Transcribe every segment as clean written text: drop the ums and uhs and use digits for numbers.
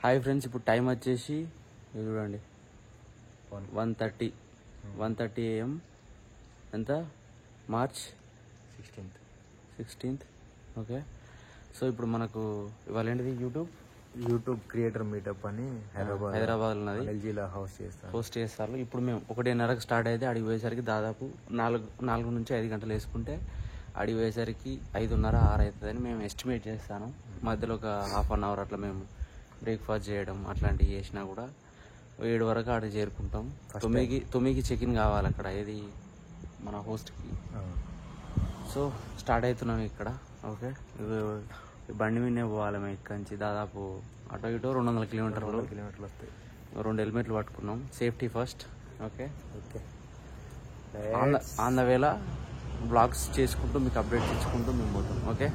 Hi friends, ఇప్పుడు time వచ్చేసి చూడండి 1:30 AM. ఎంత? March 16th. ఓకే, సో ఇప్పుడు మనకు ఇవాళ ఏంటిది యూట్యూబ్ క్రియేటర్ మీటప్ అని హైదరాబాద్ ఉన్నది. ఎల్జీలో హోస్ట్ చేస్తారు. ఇప్పుడు మేము 1:30కి స్టార్ట్ అయితే అడిగి పోయేసరికి దాదాపు 4 నుంచి 5 గంటలు వేసుకుంటే అడిగి పోయేసరికి 5:30, 6 అవుతుందని మేము ఎస్టిమేట్ చేస్తాను. మధ్యలో ఒక ½ అన్ అవర్ అట్లా మేము బ్రేక్ఫాస్ట్ చేయడం అట్లాంటివి చేసినా కూడా 7 వరకు ఆడ చేరుకుంటాం. 9కి చెక్-ఇన్ కావాలి అక్కడ, ఏది మన హోస్ట్కి. సో స్టార్ట్ అవుతున్నాం ఇక్కడ. ఓకే, బండి మీదనే పోవాలి మేము ఇక్కడి నుంచి. దాదాపు అటో ఇటో 200 కిలోమీటర్లు వస్తాయి. 2 హెల్మెట్లు పట్టుకున్నాం, safety first. Okay, on the వేళ బ్లాగ్స్ చేసుకుంటూ మీకు అప్డేట్స్ ఇచ్చుకుంటూ మేము పోతాం. ఓకే,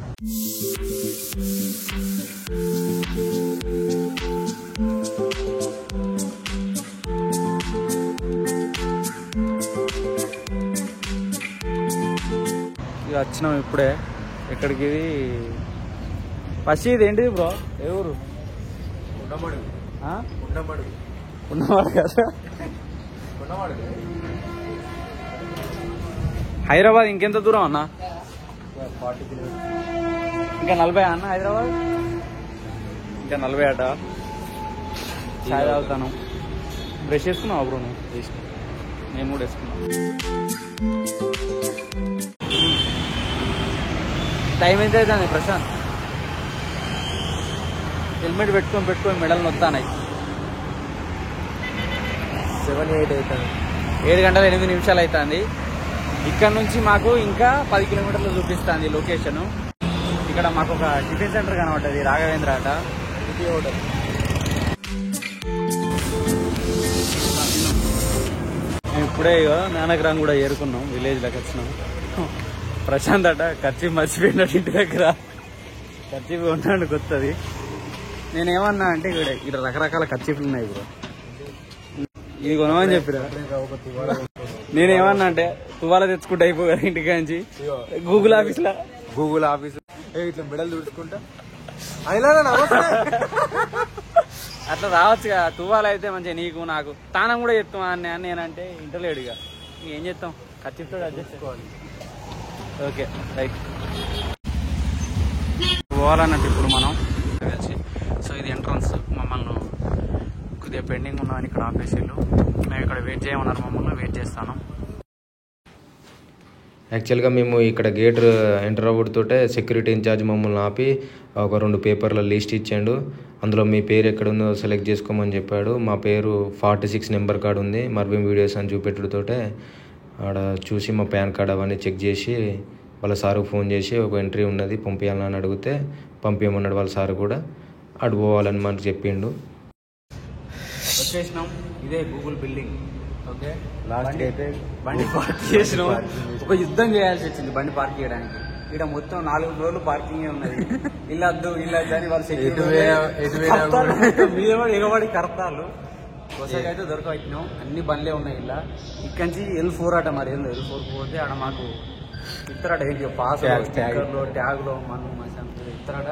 ఇక వచ్చినాం ఇప్పుడే. ఎక్కడికి? ఫస్ట్ ఇది ఏంటిది బ్రో? ఏ ఊరు? ఉన్నవాడు కదా. హైదరాబాద్ ఇంకెంత దూరం అన్న? 40 కిలోమీటర్స్. ఇంకా 40 అన్న హైదరాబాద్? ఇంకా 40 అట. చాయ్ తాగుతాను. బ్రష్ వేసుకున్నావు బ్రో? నేను కూడా వేసుకున్నాను. టైం ఎంత అవుతుంది ప్రశాంత్? హెల్మెట్ పెట్టుకొని మెడలు నొత్తానాయి. 7-8 అవుతుంది. 7 గంటల 8 నిమిషాలు అవుతుంది. ఇక్కడ నుంచి మాకు ఇంకా 10 కిలోమీటర్లు చూపిస్తుంది లొకేషన్. ఇక్కడ మాకు ఒక టిఫిన్ సెంటర్ కనబడ్డది, రాఘవేంద్ర అట. City hotel. మేము ఇప్పుడే నానగ్రామ్ కూడా చేరుకున్నాం. విలేజ్లోకి వచ్చినాం. ప్రశాంత్ అట ఖర్చు మర్చిపోయినట్టు ఇంటి దగ్గర. ఖర్చు ఉన్నాడు కొత్తది. నేనేమన్నా అంటే ఇక్కడ రకరకాల ఖర్చీఫ్లు ఉన్నాయి బ్రో, ఇది కొనమని చెప్పిరా. నేనేమన్నా అంటే తువాల తెచ్చుకుంటే అయిపోయారు ఇంటికి నుంచి. గూగుల్ ఆఫీస్ ఇట్లా మెడల్ తుడుచుకుంటా అట్లా రావచ్చు కదా. తువాల అయితే మంచిగా నీకు నాకు తానం కూడా చెప్తాం అని నేనంటే ఇంటలేడు. ఇక ఏం చేస్తాం, ఖర్చుతో అడ్జస్ట్ చేసుకోవాలి. ఓకే రైట్, పోవాలన్నట్టు ఇప్పుడు మనం కలిసి. సో ఇది ఎంట్రన్స్. మమ్మల్ని కొద్దిగా పెండింగ్ ఉన్నామని ఇక్కడ ఆఫీసులు మేము ఇక్కడ వెయిట్ చేయమన్నారు. మమ్మల్ని వెయిట్ చేస్తాను. యాక్చువల్గా మేము ఇక్కడ గేట్ ఎంటర్ అవ్వడంతోటే సెక్యూరిటీ ఇన్ఛార్జ్ మమ్మల్ని ఆపి ఒక 2 పేపర్ల లిస్ట్ ఇచ్చాడు. అందులో మీ పేరు ఎక్కడుందో సెలెక్ట్ చేసుకోమని చెప్పాడు. మా పేరు 46 నెంబర్ కార్డు ఉంది, మర్వీం వీడియోస్ అని చూపెట్టడంతోటే ఆడ చూసి మా పాన్ కార్డ్ అవన్నీ చెక్ చేసి వాళ్ళ సార్కు ఫోన్ చేసి ఒక ఎంట్రీ ఉన్నది పంపించాలని అడిగితే పంపించమన్నాడు. వాళ్ళ సార్ కూడా అటు పోవాలని మనకు చెప్పిండు. వచ్చేసినాం. ఇదే గూగుల్ బిల్డింగ్. ఓకే, లాస్ట్ అయితే బండి పార్క్ చేసినాం. ఒక యుద్ధం చేయాల్సి వచ్చింది బండి పార్క్ చేయడానికి. ఇక్కడ మొత్తం 4 ఫ్లోర్లు పార్కింగ్ ఉన్నది. ఇల్లద్దు అని వాళ్ళు ఎగబడి కడతారు. కొసకైతే దొరకవచ్చినాం. అన్ని బండ్లే ఉన్నాయి. ఇలా ఇక్కడి నుంచి L4 అట. మరి L4 పోతే ఆడ మాకు ఇస్తారట, ఏంటి పాస్ ట్యాగ్లో మనం ఇస్తారట.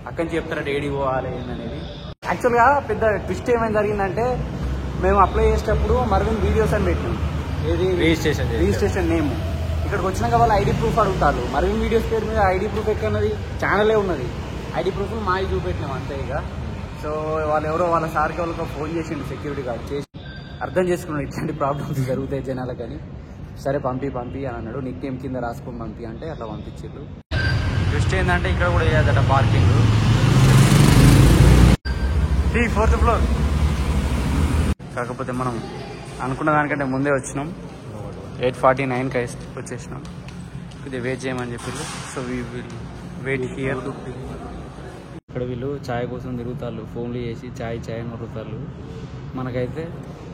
అక్కడి నుంచి చెప్తారట ఏడి పోవాలి ఏందనేది. యాక్చువల్గా పెద్ద ట్విస్ట్ ఏమైనా జరిగిందంటే, మేము అప్లై చేసేటప్పుడు మర్వీన్ వీడియోస్ అని పెట్టినాం. ఏది రిజిస్ట్రేషన్ నేమ్. ఇక్కడికి వచ్చినాక వాళ్ళు ఐడి ప్రూఫ్ అడుగుతారు. మర్వీన్ వీడియోస్ పేరు మీద ఐడి ప్రూఫ్ ఎక్కడున్నది? ఛానలే ఉన్నది. ఐడి ప్రూఫ్ మావి చూపెట్టినాం అంతే. ఇక సో వాళ్ళు ఎవరో వాళ్ళ సార్కి వాళ్ళకి ఫోన్ చేసిండు, సెక్యూరిటీ గార్డ్ చేసి అర్థం చేసుకున్నాడు ఇట్లాంటి ప్రాబ్లమ్స్ జరుగుతాయి జనాలకని. సరే పంపి అని అన్నాడు. నిక్ నేమ్ కింద రాసుకొని పంపి అంటే అట్లా పంపించారు. ట్విస్ట్ ఏంటంటే ఇక్కడ కూడా చేయదట పార్కింగ్. 4th floor. కాకపోతే మనం అనుకున్న దానికంటే ముందే వచ్చినాం. 8:49కి వచ్చేసినాం. ఇది వెయిట్ చేయమని చెప్పారు. So we will wait here. ఇక్కడ వీళ్ళు ఛాయ్ కోసం తిరుగుతారు, ఫోన్లు చేసి ఛాయ్ అని వరుతారు. మనకైతే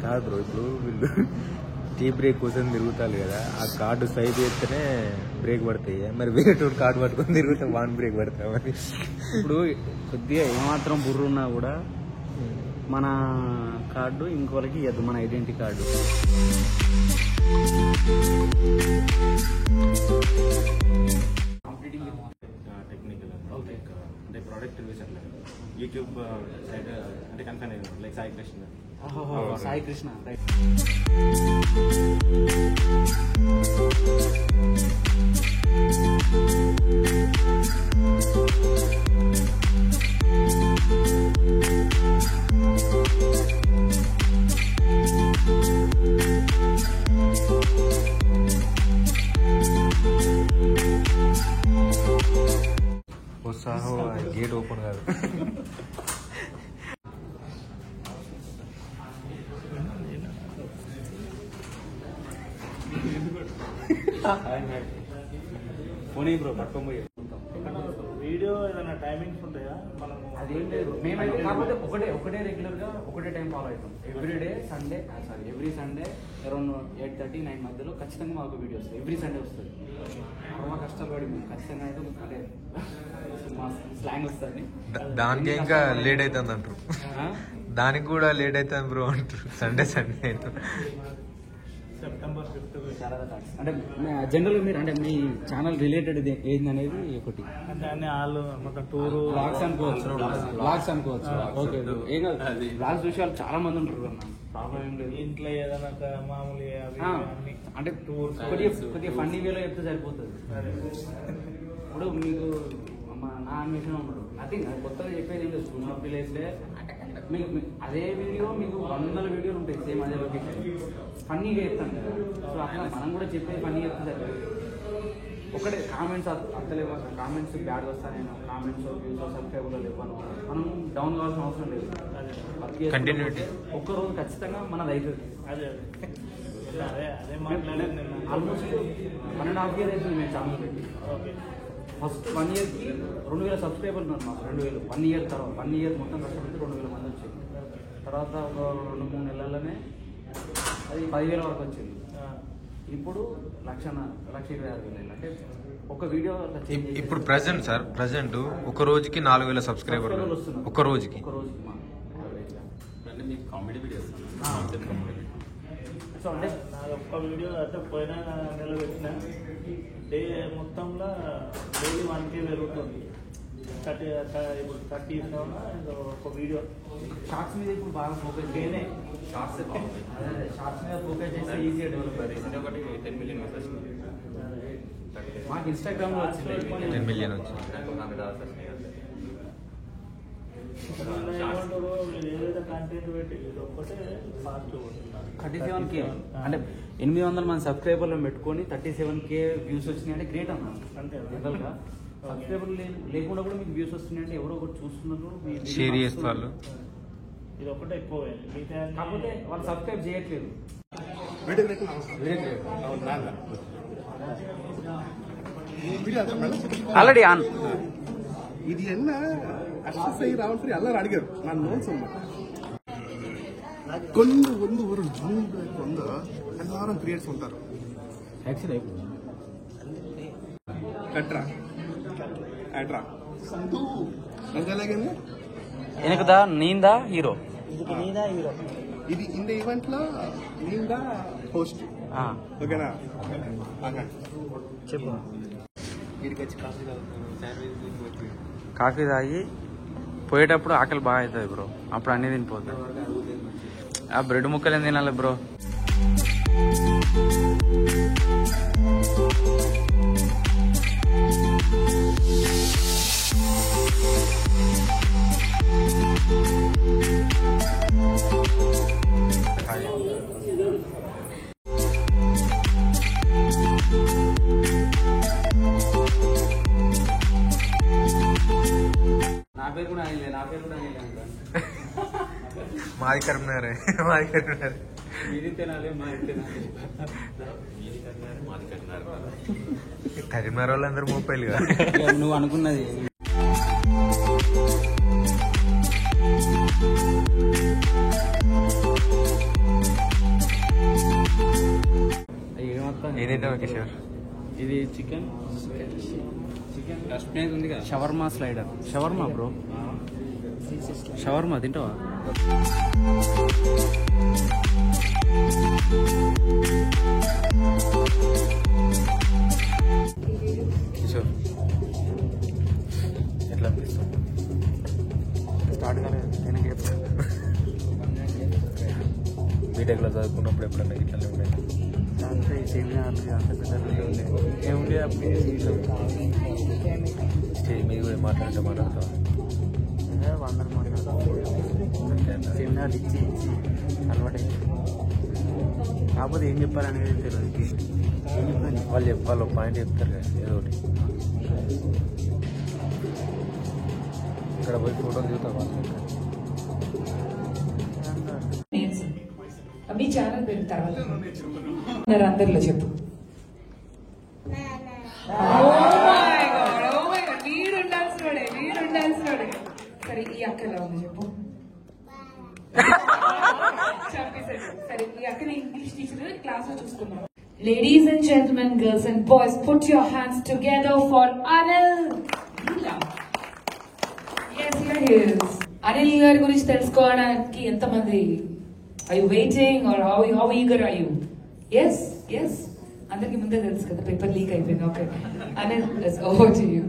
కాదు బ్రో, ఇప్పుడు వీళ్ళు టీ బ్రేక్ కోసం తిరుగుతారు కదా, ఆ కార్డు సైజ్ చేస్తేనే బ్రేక్ పడతాయి. మరి వేరే కార్డు పట్టుకొని తిరుగుతా వాన్ బ్రేక్ పడతాయి. మరి ఇప్పుడు కొద్దిగా ఏమాత్రం బుర్రున్నా కూడా మన కార్డు ఇంకోళ్ళకి ఇవ్వద్దు, మన ఐడెంటిటీ కార్డు. టెక్నికల్. ఓకే, అంటే ప్రోడక్ట్ రివ్యూస్ అట్లా యూట్యూబ్ సైడ్ అంటే కన్ఫర్మ్ అయ్యింది like Sai Krishna. Sai Krishna gate open కాదు. పోనీ బ్రో పట్టుకోబోయే వీడియో ఏదైనా టైమింగ్స్ ఉంటాయా మనము? అదేం లేదు, మేమైతే కాకపోతే ఒకటే రెగ్యులర్గా ఒకటే టైం ఫాలో అవుతాం. ఎవ్రీ సండే అరౌండ్ 8:30, 9 మధ్యలో ఖచ్చితంగా మాకు వీడియో వస్తుంది. ఎవ్రీ సండే వస్తుంది. మా కష్టపడి ఖచ్చితంగా అయితే అంటే మా స్లాంగ్ వస్తుంది. దానికి ఇంకా లేట్ అవుతుంది అంటారు. దానికి కూడా లేట్ అవుతుంది బ్రో అంటారు. సండే September 5th చాలా థ్యాంక్స్. అంటే జనరల్గా మీరు అంటే మీ ఛానల్ రిలేటెడ్ ఏంది అనేది ఒకటి అంటే అన్ని వాళ్ళు మొత్తం టూరు బ్లాగ్స్ అనుకోవచ్చు. ఓకే, ఏం కాదు. బ్లాగ్స్ చూసే వాళ్ళు చాలా మంది ఉంటారు అన్న, ప్రాబ్లం ఏం లేదు. ఇంట్లో ఏదైనా మామూలు అవి అన్ని అంటే కొద్దిగా ఫన్నీ వేలో చెప్తే సరిపోతుంది. ఇప్పుడు మీకు నా అన్వేషణ ఉండదు, నథింగ్ కొత్తగా చెప్పేది ఏం లేదు. చూసినప్పుడు లేస్తే మీకు అదే వీడియో మీకు 100 వీడియోలు ఉంటాయి సేమ్ అదే లొకేషన్, ఫన్నీగా చెప్తాను కదా. సో అట్లా మనం కూడా చెప్పేది ఫన్నీ చెప్తే సరిపోతుంది. ఒకటే కామెంట్స్ అత్తలేవు, కామెంట్స్ బ్యాడ్గా వస్తాను, కామెంట్స్ వ్యూస్ సబ్స్క్రైబర్లో లేవను, మనం డౌన్ కావాల్సిన అవసరం లేదు. కంటిన్యూటీ ఒక్కరోజు ఖచ్చితంగా మనది అవుతుంది. అదే మాట్లాడేది నేను. ఆల్మోస్ట్ 1.5 years అవుతుంది మేము ఛానల్ పెట్టి. ఓకే, ఫస్ట్ 1 yearకి 2000 సబ్స్క్రైబర్లు ఉన్నారు మాకు. 2000 1 year తర్వాత 1 year మొత్తం కష్టపడితే 2000 మంది వచ్చాయి. తర్వాత ఒక 2-3 నెలల్లోనే అది 10,000 వరకు వచ్చింది. ఇప్పుడు 1,20,000 అంటే ఒక వీడియో ఇప్పుడు ప్రజెంట్ ఒక రోజుకి 4,000 సబ్స్క్రైబర్లు ఒక రోజుకి. మా యావరేజ్గా. కామెడీ వీడియోస్ సో అంటే నాది ఒక్క వీడియో అయితే పోయిన నెల పెట్టిన డే మొత్తంలో డైలీ 1K పెరుగుతుంది. 37 ఒక వీడియో షార్ట్స్ మీద ఇప్పుడు బాగా ఫోకస్ చేయనే. షార్ట్స్ మీద ఫోకస్ చేస్తే ఈజీగా డెవలప్ అవుతుంది. ఒకటి 10 million మెసేజ్ మాకు ఇన్స్టాగ్రామ్లో వచ్చింది 10 million వచ్చింది. ఏమంటారు మీరు ఏదైతే కంటెంట్ పెట్టి ఒక్కటే ఫాస్ట్ కొడుతున్నారు. 37K అంటే 800 మంది సబ్స్క్రైబర్లు పెట్టుకొని 37K వ్యూస్ వచ్చినాయి అంటే గ్రేట్ అన్న. అంతే జనరల్గా సబ్స్క్రైబర్లు లేకుండా కూడా మీకు వ్యూస్ వస్తున్నాయి అంటే ఎవరో ఒకటి చూస్తున్నారు, షేర్ చేస్తారు. ఇది ఒకటే ఎక్కువ కాకపోతే వాళ్ళు సబ్స్క్రైబ్ చేయట్లేదు. ఆల్రెడీ ఆన్ இது என்ன அஷ்டசை ராவன் சரி எல்லாரும் அடிக்கிறார் நான் நோன் சொன்னேன் கொஞ்சம் வந்து ஒரு ஜூன் வந்து எல்லாரும் கிரியேட்ஸ் ఉంటారు కట్రా అట్రా సంతూ అంగలాగనే ఎనకదా నీందా హీరో ఇది இந்த ఈవెంట్ లో నీందా హోస్ట్ ఓకేనా చెప్పు. వీడికి వచ్చి కాఫీ తాగుతాను, శాండ్విచ్ కాఫీ తాగి పోయేటప్పుడు ఆకలి బాగా అవుతుంది బ్రో, అప్పుడు అన్నీ తినిపోతుంది. ఆ బ్రెడ్ ముక్కలు ఏం తినాలి బ్రో? నా పేరు కూడా మాది కరీంనగర్. మీది తినాలి, మాది తినాలి. కరీంనగర్ వాళ్ళందరూ మోపాయిలుగా. నువ్వు అనుకున్నది ఏదైతే కిషోర్ ఇది చికెన్ ఉంది కదా, shawarma slider. Shawarma bro, shawarma తింటావా? కిషోర్ ఎట్లా అనిపిస్తుంది? స్టార్ట్ కాలేదు వెనక్కి బీటెక్లో చదువుకున్నప్పుడు ఎప్పుడన్నా ఇట్లనే ఉండేది అంతే సెమినార్లు అంత పెద్ద ఉండే ఏముండే అప్పుడు స్టేజ్ మీద పోయి మాట్లాడతాం అందరు మాట్లాడతాం సెమినార్లు ఇచ్చి అలవాటు కాకపోతే ఏం చెప్పాలనేది తెలియదు ఏం చెప్పాలి వాళ్ళు పాయింట్ చెప్తారు కదా ఏదో ఒకటి ఇక్కడ పోయి ఫోటోలు దిగుతాం వాళ్ళు మీ ఛానల్ పేరు తర్వాత అందరిలో చెప్పు వీడుండాల్సినోడే సరే ఈ అక్క ఎలా ఉంది చెప్పు సరే ఈ అక్కని ఇంగ్లీష్ టీచర్ క్లాస్ లో చూసుకున్నాం Ladies and gentlemen, girls and boys, put your hands together for Anil. Yes, here he is. Anil గారి గురించి తెలుసుకోవడానికి ఎంతమంది? Are you waiting or how eager are you? Yes. అందరికి ముందే తెలుసు కదా పేపర్ లీక్ అయిపోయింది. Okay Anil, let's over to you.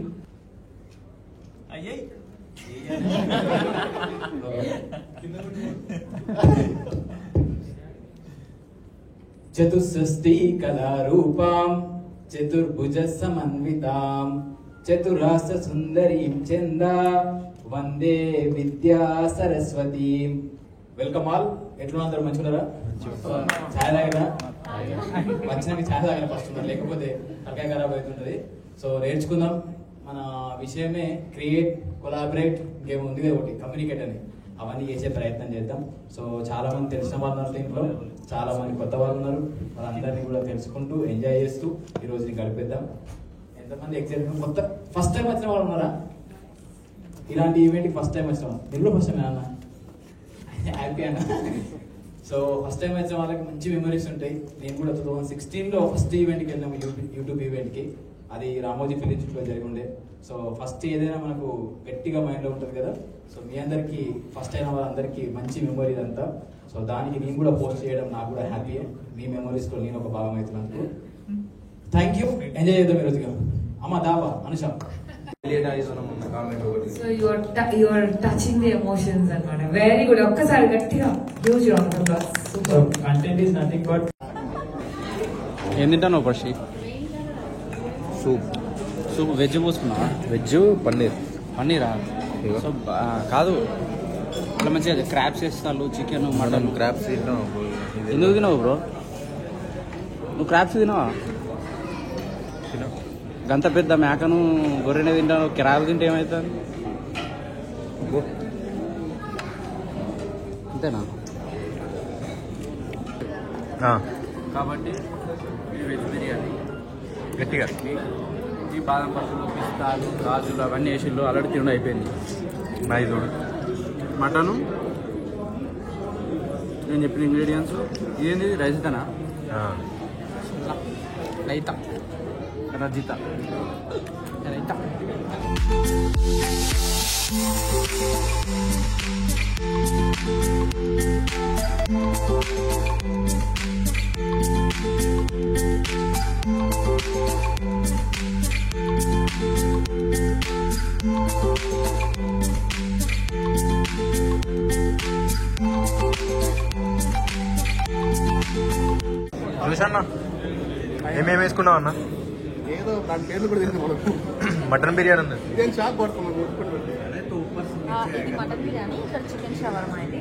చతుషష్ఠీ కళారూపాం చతుర్భుజ సమన్వితాం చతురాస్ర సుందరీం చందా వందే విద్యా సరస్వతీం. Welcome all. ఎట్లా అందరూ మంచిగున్నారా? ఛాయ్ తాగరా? వచ్చినాక ఛాయ్ తాగరా ఫస్ట్, లేకపోతే తలకాయ ఖరాబ్ అవుతుంటది. సో నేర్చుకుందాం. మన విషయమే క్రియేట్, కొలాబరేట్, ఇంకేమో ఉంది ఒకటి కమ్యూనికేట్ అని, అవన్నీ చేసే ప్రయత్నం చేద్దాం. సో చాలా మంది తెలిసిన వాళ్ళు ఉన్నారు దీంట్లో, చాలా మంది కొత్త వాళ్ళు ఉన్నారు. వాళ్ళందరినీ కూడా తెలుసుకుంటూ ఎంజాయ్ చేస్తూ ఈ రోజుని గడిపేద్దాం. ఎంతమంది ఎగ్జైట్మెంట్ కొత్త ఫస్ట్ టైం వచ్చిన వాళ్ళు ఉన్నారా? ఇలాంటి ఈవెంట్కి ఫస్ట్ టైం వచ్చిన వాళ్ళు మీరు ఫస్ట్ టైం అన్న హ్యాపీ అన్న. సో ఫస్ట్ టైం వచ్చిన వాళ్ళకి మంచి మెమరీస్ ఉంటాయి. నేను కూడా 2016లో ఫస్ట్ ఈవెంట్కి వెళ్ళాము, యూట్యూబ్ ఈవెంట్కి. అది రామోజీ ఫిలిం సిటీలో జరిగి ఉండే. సో ఫస్ట్ ఏదైనా మనకు గట్టిగా మైండ్లో ఉంటుంది కదా. సో మీ అందరికీ ఫస్ట్ అయిన వాళ్ళందరికీ మంచి మెమరీ ఇదంతా. సో దానికి నేను కూడా పోస్ట్ చేయడం నాకు కూడా హ్యాపీ. మీ మెమరీస్లో నేను ఒక భాగం అవుతున్నందుకు థ్యాంక్ యూ. ఎంజాయ్ చేద్దాం ఈరోజుగా. అమ్మ దావా Anusha. So you are touching the emotions అన్నమాట. Very good. ఒక్కసారి గట్టిగా huge round of applause. Super. Content is nothing but ఏం తింటాను పర్షి? సూప్ వెజ్ పోసుకున్నావా? వెజ్ పన్నీరా? సో కాదు అట్లా మంచిగా క్రాబ్స్ వేస్తాను, చికెన్, మటన్. క్రాబ్స్ తింటాం. ఎందుకు తినవు బ్రో? నువ్వు క్రాబ్స్ తినవా? గంత పెద్ద మేకను గొర్రెనే తింటాను, క్రాబ్ తింటే ఏమవుతుంది? అంతేనా? కాబట్టి వెజ్ బిర్యానీ గట్టిగా ఈ బాదం పప్పులు, పిస్తాలు, గాజులు అవన్నీ వేసిళ్ళు ఆల్రెడీ తిండి అయిపోయింది. మైదూడు మటను నేను చెప్పిన ఇంగ్రీడియంట్స్. ఇదేంది రైతానా? రైతా రజిత రైతా. చూసన్నా ఏమేమి వేసుకున్నావు అన్న? ఏదో దాని పేర్లు కూడా తెలియదు మనకు. మటన్ బిర్యానీ ఉంది. ఇదేం షాక్ పడుతున్నాను. ఇది మటన్ బిర్యానీ, ఇక్కడ చికెన్ షవర్మా ఇది.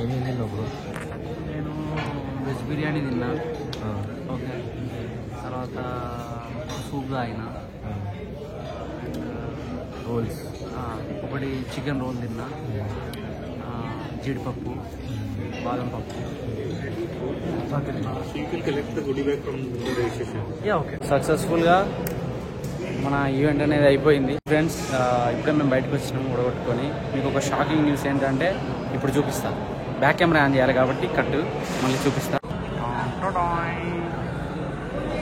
ఏమేమి తిన్నావు బ్రో? నేను వెజ్ బిర్యానీ తిన్నా. ఓకే, తర్వాత సూప్ తాగిన, రోల్స్, ఒకటి చికెన్ రోల్ తిన్నా, జీడిపప్పు, బాదం పప్పు. ఓకే, సక్సెస్ఫుల్గా మన ఈవెంట్ అనేది అయిపోయింది ఫ్రెండ్స్. ఇప్పుడే మేము బయటకు వచ్చినాము ఉడగొట్టుకొని. మీకు ఒక షాకింగ్ న్యూస్ ఏంటంటే ఇప్పుడు చూపిస్తాను. బ్యాక్ కెమెరా ఆన్ చేయాలి కాబట్టి కట్ మళ్ళీ చూపిస్తా.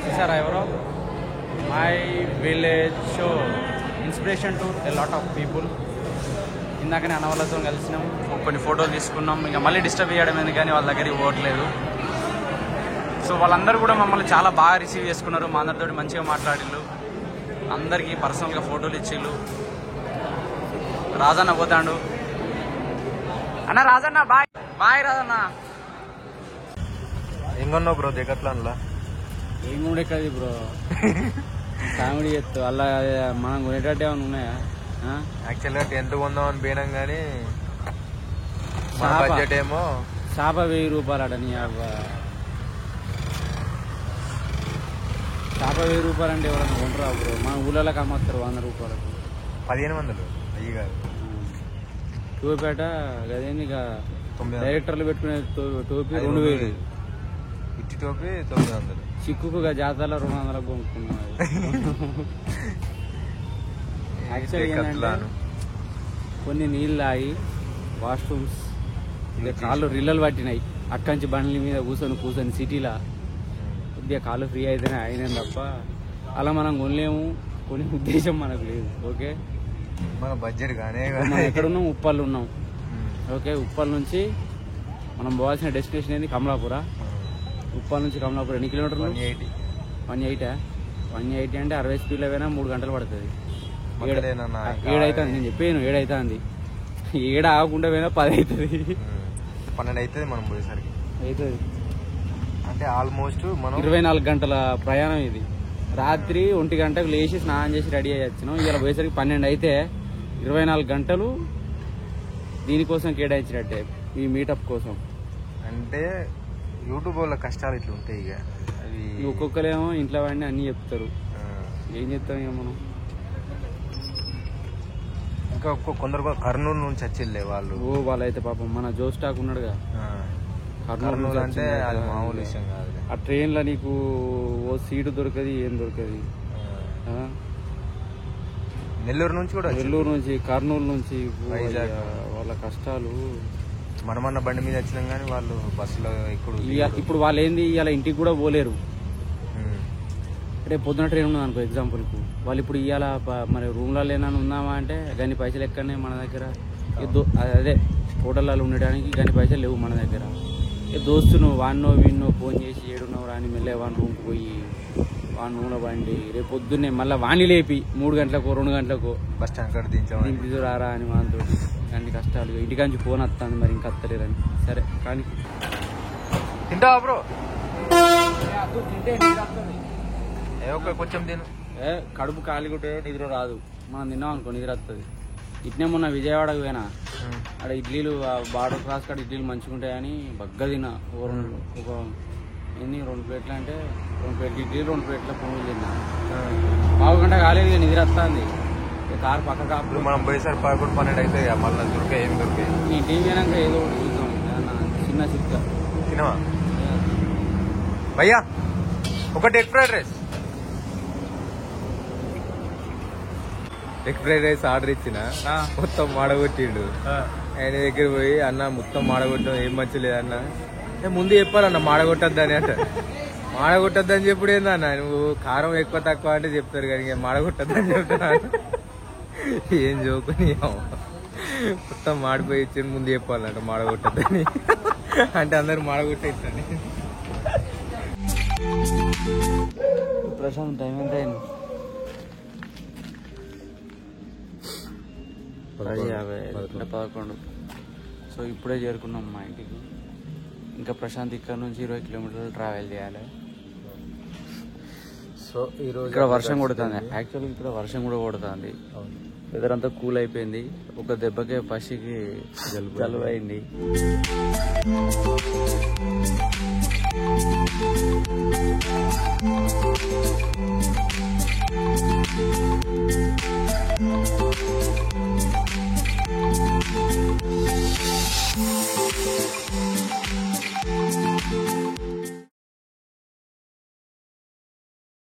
చూసారా ఎవరో my village show inspiration to a lot of people. ఇందాకనే అన్న వాళ్ళతో కలిసినాం, కొన్ని ఫోటోలు తీసుకున్నాం. ఇక మళ్ళీ డిస్టర్బ్ చేయడం ఎందుకు కానీ వాళ్ళ దగ్గరికి పోవట్లేదు. సో వాళ్ళందరూ కూడా మమ్మల్ని చాలా బాగా రిసీవ్ చేసుకున్నారు. మా అందరితో మంచిగా మాట్లాడిళ్ళు, అందరికీ పర్సనల్గా ఫోటోలు ఇచ్చిళ్ళు. రాజన్న పోతాడు. అన్న రాజన్న బాయ్ బాయ్. రాజన్న ఏం కొన్నావు బ్రో దగ్గరలో? ఏం కూడా ఎక్కది బ్రో, కామెడీ చేస్తూ అలా మనం కొనేటట్టు ఏమైనా ఉన్నాయా? యాక్చువల్గా 10th కొందాం అని పోయినాం కానీ మా బడ్జెట్ ఏమో చేప 1000 రూపాయలు నీ చేప 1000 రూపాయలు అంటే ఎవరైనా కొంటరా బ్రో? మన ఊళ్ళలోకి అమ్మస్తారు 100 రూపాయలకు. 1500 అయ్యి కాదు. టోపేట అదేంది ఇక డైరెక్టర్లు పెట్టుకునే టోపీ 2000, ఇట్టి టోపీ 900. చిక్కుగా జాతరలో 200 కొనుక్కున్నాం. యాక్చువల్గా కొన్ని నీళ్ళు తాగి వాష్రూమ్స్ కాళ్ళు రిల్లలు పట్టినాయి. అక్కంచి బండ్ల మీద కూర్చొని సిటీలో కొద్దిగా కాళ్ళు ఫ్రీ అయితేనే అయినా తప్ప అలా మనం కొనలేము, కొనే ఉద్దేశం మనకు లేదు. ఓకే, మన బడ్జెట్ కానీ మనం ఎక్కడున్నాం? ఉప్పల్ ఉన్నాం. ఓకే, ఉప్పల్ నుంచి మనం పోవాల్సిన డెస్టినేషన్ ఏంది? కమలాపుర. ఉప్పల్ నుంచి కమలాపురం ఎన్ని కిలోమీటర్లు? 180 అంటే 60 స్పీడ్లో పోయినా 3 గంటలు పడుతుంది. 7 అవుతుంది. నేను చెప్పాను 7 అవుతుంది. 7 ఆగకుండా పోయినా 10 అవుతుంది, 12 అవుతుంది మనం పోయేసరికి. అవుతుంది అంటే ఆల్మోస్ట్ మనం 24 గంటల ప్రయాణం ఇది. రాత్రి 1 గంటకు లేచి స్నానం చేసి రెడీ అయ్యి వచ్చినాం. ఇలా పోయేసరికి 12 అయితే 24 గంటలు దీనికోసం కేటాయించినట్టే, ఈ మీటప్ కోసం. అంటే యూట్యూబ్ వాళ్ళ కష్టాలు ఇట్లా ఉంటాయి. ఇక అవి ఒక్కొక్కరేమో ఇంట్లో వాడిని అన్ని చెప్తారు, ఏం చెప్తాం ఇక మనం. ఇంకా కొందరు కర్నూలు నుంచి వచ్చిల్లే వాళ్ళు. వాళ్ళైతే పాపం మన జో స్టాక్ ఉన్నాడుగా, కర్నూలు అంటే అది మామూలు విషయం కాదు. ఆ ట్రైన్లో నీకు ఓ సీటు దొరకది, ఏం దొరకది. నెల్లూరు నుంచి కూడా, నెల్లూరు నుంచి, కర్నూలు నుంచి, వాళ్ళ కష్టాలు. మనమన్న బండి మీద వచ్చినాం కానీ వాళ్ళు బస్సులో ఇప్పుడు వాళ్ళు ఏంది ఇలా ఇంటికి కూడా పోలేరు. రేపు పొద్దున ట్రైన్ ఉన్నది అనుకో ఎగ్జాంపుల్కు, వాళ్ళు ఇప్పుడు ఇవాళ మరి రూమ్లలో ఏమైనా ఉన్నామా అంటే గన్ని పైసలు ఎక్కడనే మన దగ్గర. అదే హోటల్లో ఉండడానికి గన్ని పైసలు లేవు మన దగ్గర. దోస్తును వాడినో వీడినో ఫోన్ చేసి ఏడున్నావు రాని మెల్లే వాడిని రూమ్కి పోయి వాడిని నూనె బండి రేపు పొద్దున్నే మళ్ళీ వాణి లేపి 3 గంటలకు 2 గంటలకు బస్ స్టాండ్ కాడ దింపి రారా అని వానితో అన్ని కష్టాలు. ఇంటికాంచి ఫోన్ వస్తుంది, మరి ఇంకా వస్తలేరని. సరే కానీ తింటావా బ్రో? కొంచెం తిను. కడుపు కాలిగుంటే నిద్ర రాదు. మనం తిన్నాం అనుకో నిద్ర వస్తుంది. ఇట్నే మొన్న విజయవాడకు పోయినా, అక్కడ ఇడ్లీలు బార్డర్ క్రాస్ కాడ ఇడ్లీలు మంచిగా ఉంటాయని బగ్గ తిన్నా. ఒక ఎన్ని 2 ప్లేట్లు అంటే 2 ప్లేట్లు ఇడ్లీలు 2 ప్లేట్ల పువ్వులు తిన్నా. 1/2 గంట కాలేదు, ఇక నిద్ర వస్తుంది. కారు పక్క కాపు మనం పోయేసరికి 11, 12 అయితే మళ్ళీ దొరికాయి. ఏం దొరికాయి? నీ టీవీ అయినాక ఏదో ఒకటి చూద్దాం, చిన్న చిక్క తినవా భయ్యా? ఒకటి egg fried rice. Egg fried rice order ఇచ్చిన, మొత్తం మాడగొట్టిండు. ఆయన దగ్గర పోయి అన్న మొత్తం మాడగొట్టడం ఏం మంచిలేదన్న. ముందు చెప్పాలన్న మాడగొట్టద్దని అంట. మాడగొట్టద్దని చెప్పుడు ఏందన్న, నువ్వు కారం ఎక్కువ తక్కువ అంటే చెప్తారు కానీ మాడగొట్టద్దని చెప్తున్నాను. ఏం జోకుని మొత్తం మాడిపోయి ఇచ్చింది. ముందు చెప్పాలంట మాడగొట్టద్దని అంటే అందరు మాడగొట్టేస్తాను. ప్రశాంత్ టైం ఎంత అయింది? 10:50, సో ఇప్పుడే చేరుకున్నాం మా ఇంటికి. ఇంకా ప్రశాంత్ ఇక్కడ నుంచి 20 కిలోమీటర్లు ట్రావెల్ చేయాలి. సో ఈరోజు ఇక్కడ వర్షం కొడుతుంది. యాక్చువల్గా ఇక్కడ వర్షం కూడా కొడుతుంది. వెదర్ అంతా కూల్ అయిపోయింది. ఒక దెబ్బకే పసికి జలుబు అయింది.